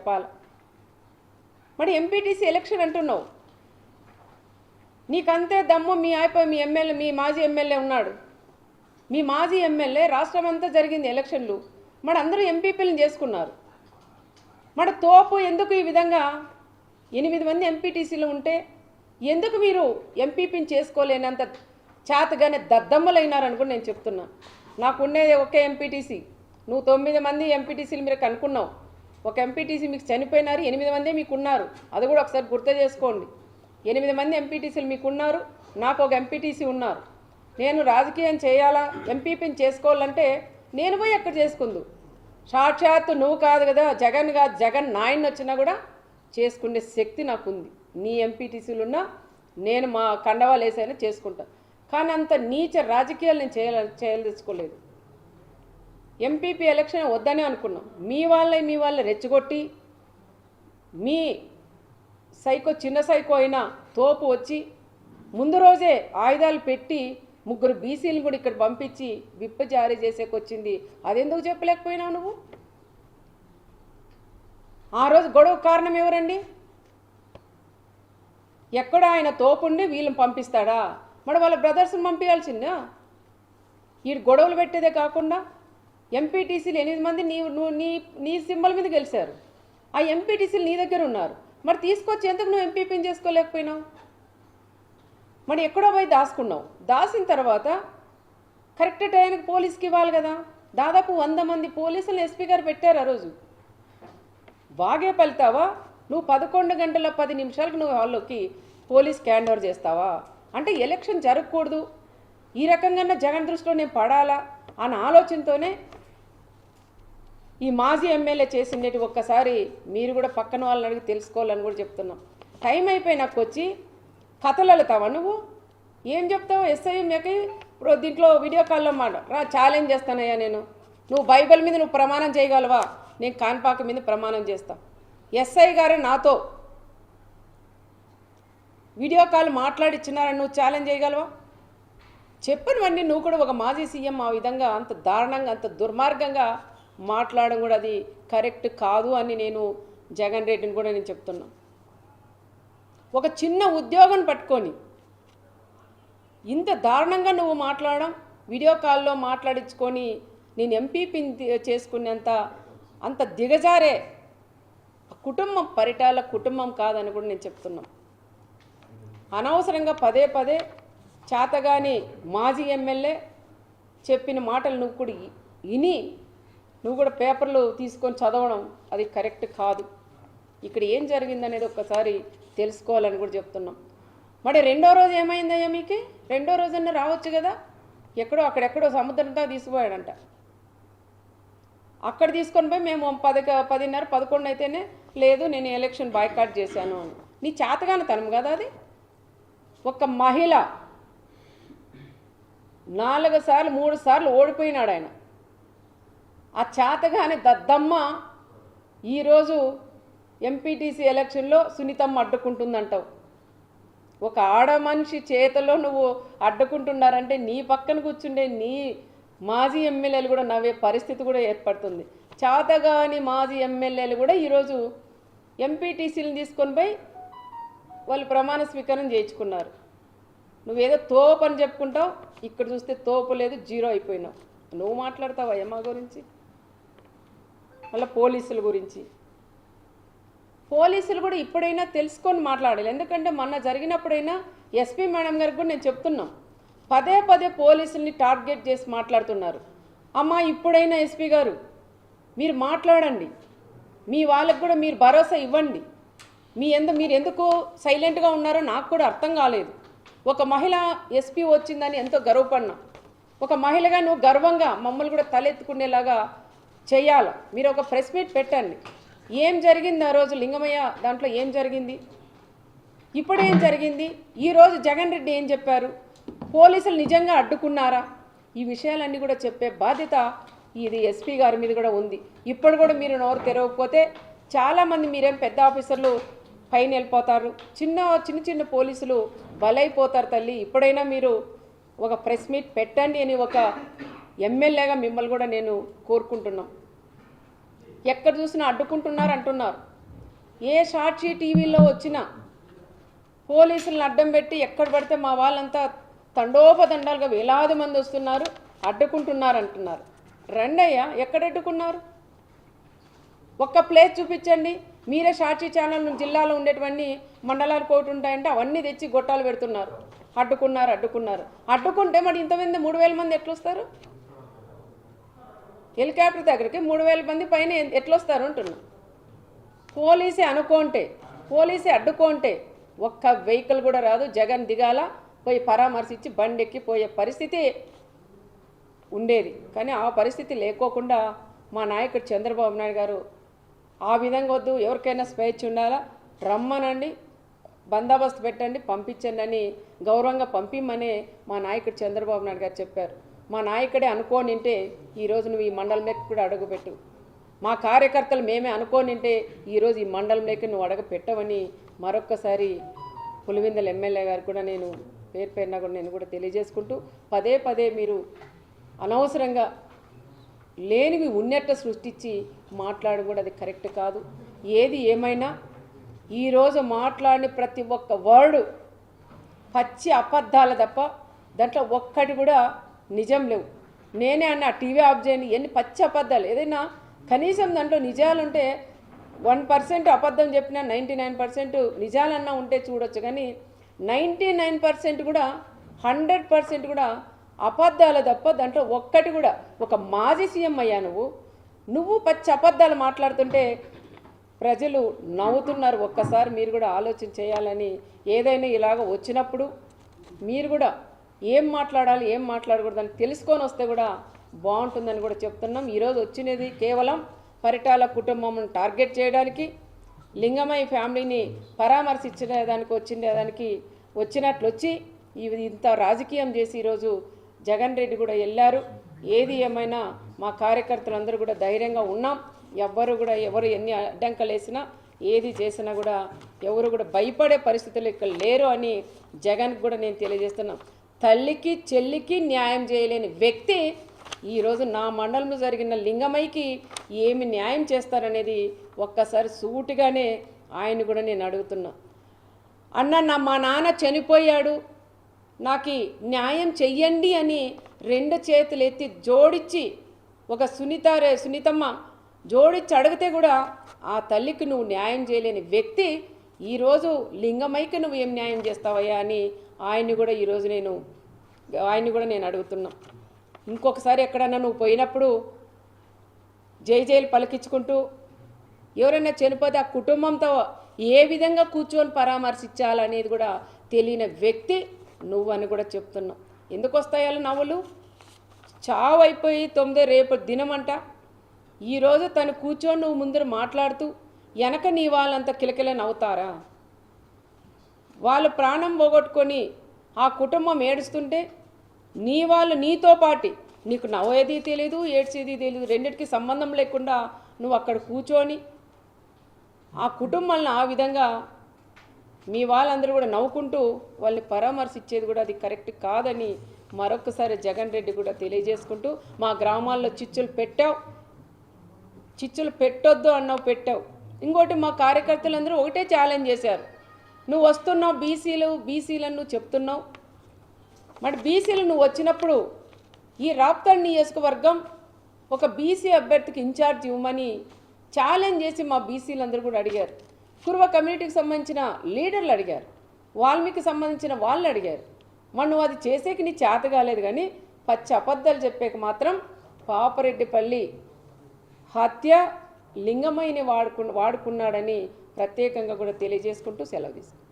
చెప్పాలి. మరి MPTC election అంటున్నావు, నీకంతే దమ్ము మీ అయిపోయి మీ ఎమ్మెల్యే, మీ మాజీ ఎమ్మెల్యే ఉన్నాడు, మీ మాజీ ఎమ్మెల్యే రాష్ట్రం అంతా జరిగింది ఎలక్షన్లు, మరి అందరూ ఎంపీపీలను చేసుకున్నారు. మరి తోపు ఎందుకు ఈ విధంగా 8 మంది ఎంపీటీసీలు ఉంటే ఎందుకు మీరు ఎంపీపీని చేసుకోలేనంత చేతగానే దద్దమ్మలైనారని కూడా నేను చెప్తున్నా. నాకు ఉండేది ఒకే ఎంపీటీసీ, నువ్వు 9 మంది ఎంపీటీసీలు మీరు కనుక్కున్నావు. ఒక ఎంపీటీసీ మీకు చనిపోయినారు, 8 మందే మీకు ఉన్నారు. అది కూడా ఒకసారి గుర్తు చేసుకోండి. 8 మంది ఎంపీటీసీలు మీకు ఉన్నారు, నాకు ఒక ఎంపీటీసీ ఉన్నారు. నేను రాజకీయం చేయాలా, ఎంపీపీని చేసుకోవాలంటే నేను పోయి ఎక్కడ చేసుకుందు, సాక్షాత్తు నువ్వు కాదు కదా, జగన్ కాదు, జగన్ నాయన వచ్చినా కూడా చేసుకునే శక్తి నాకుంది. నీ ఎంపీటీసీలు ఉన్నా నేను మా కండవాలు వేసైనా చేసుకుంటా. కానీ అంత నీచ రాజకీయాలు నేను చేయదలుచుకోలేదు. ఎంపీపీ ఎలక్షన్ వద్దనే అనుకున్నాం. మీ వాళ్ళే రెచ్చగొట్టి మీ సైకో చిన్న సైకో అయినా తోపు వచ్చి ముందు రోజే ఆయుధాలు పెట్టి 3 బీసీలు కూడా ఇక్కడ పంపించి విప్ జారీ చేసేకొచ్చింది. అదెందుకు చెప్పలేకపోయినావు నువ్వు? ఆ రోజు గొడవ కారణం ఎవరండి? ఎక్కడ ఆయన తోపుండి వీళ్ళని పంపిస్తాడా? మరి వాళ్ళ బ్రదర్స్ని పంపించాల్సిందా? ఈ గొడవలు పెట్టేదే కాకుండా ఎంపీటీసీలు 8 మంది నీ సింబల్ మీద గెలిచారు. ఆ ఎంపీటీసీలు నీ దగ్గర ఉన్నారు. మరి తీసుకొచ్చి ఎందుకు నువ్వు ఎంపీపీని చేసుకోలేకపోయినావు? మరి ఎక్కడో పోయి దాచుకున్నావు. దాచిన తర్వాత కరెక్ట్ టైంకి పోలీస్కి ఇవ్వాలి కదా. దాదాపు 100 మంది పోలీసులు ఎస్పీ గారు పెట్టారు ఆ రోజు. బాగే పలుతావా నువ్వు? 11 గంటల 10 నిమిషాలకు నువ్వు హాల్లోకి పోలీస్కి హ్యాండ్ ఓవర్ చేస్తావా? అంటే ఎలక్షన్ జరగకూడదు, ఈ రకంగా జగన్ దృష్టిలో నేను పడాలా అన్న ఆలోచనతోనే ఈ మాజీ ఎమ్మెల్యే చేసిండేటి. ఒక్కసారి మీరు కూడా పక్కన వాళ్ళని అడిగి తెలుసుకోవాలని కూడా చెప్తున్నాం. టైం అయిపోయి నాకు వచ్చి కథలు వెళ్తావా నువ్వు? ఏం చెప్తావు? ఎస్ఐఎంకి ఇప్పుడు దీంట్లో వీడియో కాల్లో ఛాలెంజ్ చేస్తానయ్యా నేను. నువ్వు బైబిల్ మీద నువ్వు ప్రమాణం చేయగలవా? నేను కాన్పాక మీద ప్రమాణం చేస్తా. ఎస్ఐ గారు నాతో వీడియో కాల్ మాట్లాడిచ్చినారని నువ్వు ఛాలెంజ్ చేయగలవా? చెప్పనివన్నీ నువ్వు కూడా ఒక మాజీ సీఎం ఆ విధంగా అంత దారుణంగా అంత దుర్మార్గంగా మాట్లాడడం కూడా అది కరెక్ట్ కాదు అని నేను జగన్ రెడ్డిని కూడా నేను చెప్తున్నా. ఒక చిన్న ఉద్యోగం పట్టుకొని ఇంత దారుణంగా నువ్వు మాట్లాడడం, వీడియో కాల్లో మాట్లాడించుకొని నేను ఎంపీపీని చేసుకునేంత అంత దిగజారే కుటుంబం, పరిటాల కుటుంబం కాదని కూడా నేను చెప్తున్నా. అనవసరంగా పదే పదే చేతగాని మాజీ ఎమ్మెల్యే చెప్పిన మాటలు నువ్వు కూడా విని నువ్వు కూడా పేపర్లు తీసుకొని చదవడం అది కరెక్ట్ కాదు. ఇక్కడ ఏం జరిగిందనేది ఒక్కసారి తెలుసుకోవాలని కూడా చెప్తున్నాం. మరి రెండో రోజు ఏమైందయ్యా మీకు? రెండో రోజన్నా రావచ్చు కదా. ఎక్కడో అక్కడెక్కడో సముద్రంతో తీసుకుపోయాడంట. అక్కడ తీసుకొని పోయి మేము 10:30 11 అయితేనే లేదు నేను ఎలక్షన్ బాయ్కాట్ చేశాను అని. నీ చేతగానితనం కదా అది. ఒక మహిళ 4 సార్లు 3 సార్లు ఓడిపోయినాడు ఆయన. ఆ చేతగాని దద్దమ్మ ఈరోజు ఎంపీటీసీ ఎలక్షన్లో సునీతమ్మ అడ్డుకుంటుందంటావు. ఒక ఆడ మనిషి చేతిలో నువ్వు అడ్డుకుంటున్నారంటే నీ పక్కన కూర్చుండే నీ మాజీ ఎమ్మెల్యేలు కూడా నవ్వే పరిస్థితి కూడా ఏర్పడుతుంది. చేతగాని మాజీ ఎమ్మెల్యేలు కూడా ఈరోజు ఎంపీటీసీలను తీసుకొని పోయి వాళ్ళు ప్రమాణ స్వీకారం చేయించుకున్నారు. నువ్వేదో తోపు అని చెప్పుకుంటావు, ఇక్కడ చూస్తే తోపు లేదు, జీరో అయిపోయినావు. నువ్వు మాట్లాడతావా మా గురించి? మళ్ళీ పోలీసుల గురించి. పోలీసులు కూడా ఇప్పుడైనా తెలుసుకొని మాట్లాడాలి. ఎందుకంటే మొన్న జరిగినప్పుడైనా ఎస్పీ మేడం గారికి కూడా నేను చెప్తున్నాం, పదే పదే పోలీసుల్ని టార్గెట్ చేసి మాట్లాడుతున్నారు. అమ్మా ఇప్పుడైనా ఎస్పీ గారు మీరు మాట్లాడండి, మీ వాళ్ళకు కూడా మీరు భరోసా ఇవ్వండి. మీరు ఎందుకు సైలెంట్గా ఉన్నారో నాకు కూడా అర్థం కాలేదు. ఒక మహిళ ఎస్పీ వచ్చిందని ఎంతో గర్వపడినా, ఒక మహిళగా నువ్వు గర్వంగా మమ్మల్ని కూడా తలెత్తుకునేలాగా చేయాలి. మీరు ఒక ప్రెస్ మీట్ పెట్టండి. ఏం జరిగింది ఆ రోజు లింగమయ్య దాంట్లో ఏం జరిగింది, ఇప్పుడు ఏం జరిగింది, ఈరోజు జగన్ రెడ్డి ఏం చెప్పారు, పోలీసులు నిజంగా అడ్డుకున్నారా, ఈ విషయాలన్నీ కూడా చెప్పే బాధ్యత ఇది ఎస్పీ గారి మీద కూడా ఉంది. ఇప్పుడు కూడా మీరు నోరు తెరవకపోతే చాలామంది మీరేం పెద్ద ఆఫీసర్లు పైన వెళ్ళిపోతారు, చిన్న పోలీసులు బలైపోతారు తల్లి. ఇప్పుడైనా మీరు ఒక ప్రెస్ మీట్ పెట్టండి అని ఒక ఎమ్మెల్యేగా మిమ్మల్ని కూడా నేను కోరుకుంటున్నాం. ఎక్కడ చూసినా అడ్డుకుంటున్నారు అంటున్నారు. ఏ సాక్షి టీవీలో వచ్చినా పోలీసులను అడ్డం పెట్టి ఎక్కడ పడితే మా వాళ్ళంతా తండోపతండాలుగా వేలాది మంది వస్తున్నారు, అడ్డుకుంటున్నారు అంటున్నారు. రండయ్యా, ఎక్కడ అడ్డుకున్నారు? ఒక్క ప్లేస్ చూపించండి. మీరే సాక్షి ఛానల్ జిల్లాలో ఉండేటివన్నీ మండలాలు కోటి ఉంటాయంటే అవన్నీ తెచ్చి గొట్టాలు పెడుతున్నారు. అడ్డుకున్నారు. అడ్డుకుంటే మరి ఇంతమంది 3000 మంది ఎట్లొస్తారు? హెలికాప్టర్ దగ్గరికి 3000 మంది పైన ఎట్లొస్తారు అంటున్నా. పోలీసే అడ్డుకుంటే ఒక్క వెహికల్ కూడా రాదు. జగన్ దిగాల, పోయి పరామర్శించి బండెక్కి పోయే పరిస్థితి ఉండేది. కానీ ఆ పరిస్థితి లేకోకుండా మా నాయకుడు చంద్రబాబు నాయుడు గారు ఆ విధంగా వద్దు, ఎవరికైనా స్వేచ్ఛ ఉండాలా, రమ్మనండి, బందోబస్తు పెట్టండి, పంపించండి అని గౌరవంగా పంపిమ్మనే మా నాయకుడు చంద్రబాబు నాయుడు గారు చెప్పారు. మా నాయకుడే అనుకోనింటే ఈరోజు నువ్వు ఈ మండలంలోకి కూడా అడుగుపెట్టు. మా కార్యకర్తలు మేమే అనుకోనింటే ఈరోజు ఈ మండలంలోకి నువ్వు అడుగు పెట్టవని మరొక్కసారి పులివెందుల ఎమ్మెల్యే గారు కూడా నేను పేరున కూడా నేను కూడా తెలియజేసుకుంటూ, పదే మీరు అనవసరంగా లేనివి ఉన్నట్టు సృష్టించి మాట్లాడడం కూడా అది కరెక్ట్ కాదు. ఏది ఏమైనా ఈరోజు మాట్లాడిన ప్రతి ఒక్క వర్డు పచ్చి అబద్ధాలు తప్ప దాంట్లో ఒక్కటి కూడా నిజం లేవు. నేనే అన్న టీవీ ఆఫ్ చేయండి, ఎన్ని పచ్చి అబద్ధాలు. ఏదైనా కనీసం దాంట్లో నిజాలుంటే 1% అబద్ధం చెప్పినా 99% నిజాలన్నా ఉంటే చూడొచ్చు. కానీ 99% కూడా 100% కూడా అబద్ధాలు తప్ప దాంట్లో ఒక్కటి కూడా. ఒక మాజీ సీఎం అయ్యా నువ్వు పచ్చి అబద్ధాలు మాట్లాడుతుంటే ప్రజలు నవ్వుతున్నారు. ఒక్కసారి మీరు కూడా ఆలోచన చేయాలని, ఏదైనా ఇలాగ వచ్చినప్పుడు మీరు కూడా ఏం మాట్లాడాలి ఏం మాట్లాడకూడదని తెలుసుకొని వస్తే కూడా బాగుంటుందని కూడా చెప్తున్నాం. ఈరోజు వచ్చినది కేవలం పరిటాల కుటుంబం టార్గెట్ చేయడానికి, లింగమయ్య ఫ్యామిలీని పరామర్శించడానికి వచ్చినట్లు వచ్చి ఇంత రాజకీయం చేసి ఈరోజు జగన్ రెడ్డి కూడా వెళ్ళారు. ఏది ఏమైనా మా కార్యకర్తలందరూ కూడా ధైర్యంగా ఉన్నాం. ఎవరు ఎన్ని అడ్డంకలు వేసినా ఏది చేసినా కూడా ఎవరు కూడా భయపడే పరిస్థితులు ఇక్కడ లేరు అని జగన్కి కూడా నేను తెలియజేస్తున్నాను. తల్లికి చెల్లికి న్యాయం చేయలేని వ్యక్తి ఈరోజు నా మండలంలో జరిగిన లింగమయ్యకి ఏమి న్యాయం చేస్తారనేది ఒక్కసారి సూటిగానే ఆయన కూడా నేను అడుగుతున్నా. అన్న మా నాన్న చనిపోయాడు, నాకు న్యాయం చెయ్యండి అని 2 చేతులు ఎత్తి జోడించి ఒక సునీతమ్మ జోడించి అడిగితే కూడా ఆ తల్లికి నువ్వు న్యాయం చేయలేని వ్యక్తి ఈరోజు లింగమయ్యకి నువ్వు ఏం న్యాయం చేస్తావయ్యా అని ఆయన్ని కూడా నేను అడుగుతున్నా. ఇంకొకసారి ఎక్కడన్నా నువ్వు పోయినప్పుడు జైలు పలికించుకుంటూ ఎవరైనా చనిపోతే ఆ కుటుంబంతో ఏ విధంగా కూర్చొని పరామర్శించాలనేది కూడా తెలియని వ్యక్తి నువ్వు అని కూడా చెప్తున్నావు. ఎందుకు వస్తాయాలు నవ్వులు? చావు అయిపోయి 9 రేపు దినమంట. ఈరోజు తను కూర్చొని నువ్వు ముందర మాట్లాడుతూ వెనక నీ వాళ్ళంతా కిలకిల నవ్వుతారా? వాళ్ళు ప్రాణం పోగొట్టుకొని ఆ కుటుంబం ఏడుస్తుంటే నీ వాళ్ళు నీతో పాటి నీకు నవ్వేది తెలీదు, ఏడ్చేది తెలీదు, రెండింటికి సంబంధం లేకుండా నువ్వు అక్కడ కూర్చొని ఆ కుటుంబాలను ఆ విధంగా మీ వాళ్ళందరూ కూడా నవ్వుకుంటూ వాళ్ళని పరామర్శించేది కూడా అది కరెక్ట్ కాదని మరొకసారి జగన్ రెడ్డి కూడా తెలియజేసుకుంటూ, మా గ్రామాల్లో చిచ్చులు పెట్టొద్దు అన్నావు, పెట్టావు. ఇంకోటి మా కార్యకర్తలందరూ ఒకటే ఛాలెంజ్ చేశారు. నువ్వు వస్తున్నావు బీసీలను నువ్వు చెప్తున్నావు. మరి బీసీలు నువ్వు వచ్చినప్పుడు ఈ రాప్తాడు నియోజకవర్గం ఒక బీసీ అభ్యర్థికి ఇన్ఛార్జ్ ఇవ్వమని ఛాలెంజ్ చేసి మా బీసీలందరూ కూడా అడిగారు. కురువ కమ్యూనిటీకి సంబంధించిన లీడర్లు అడిగారు, వాల్మీకి సంబంధించిన వాళ్ళు అడిగారు. మరి నువ్వు అది చేసేకి నీ చేత కాలేదు. కానీ పచ్చి అబద్ధాలు చెప్పేక మాత్రం పాపరెడ్డిపల్లి హత్య లింగమయ్యని వాడుకున్నాడని ప్రత్యేకంగా కూడా తెలియజేసుకుంటూ సెలవు తీసుకుంటాను.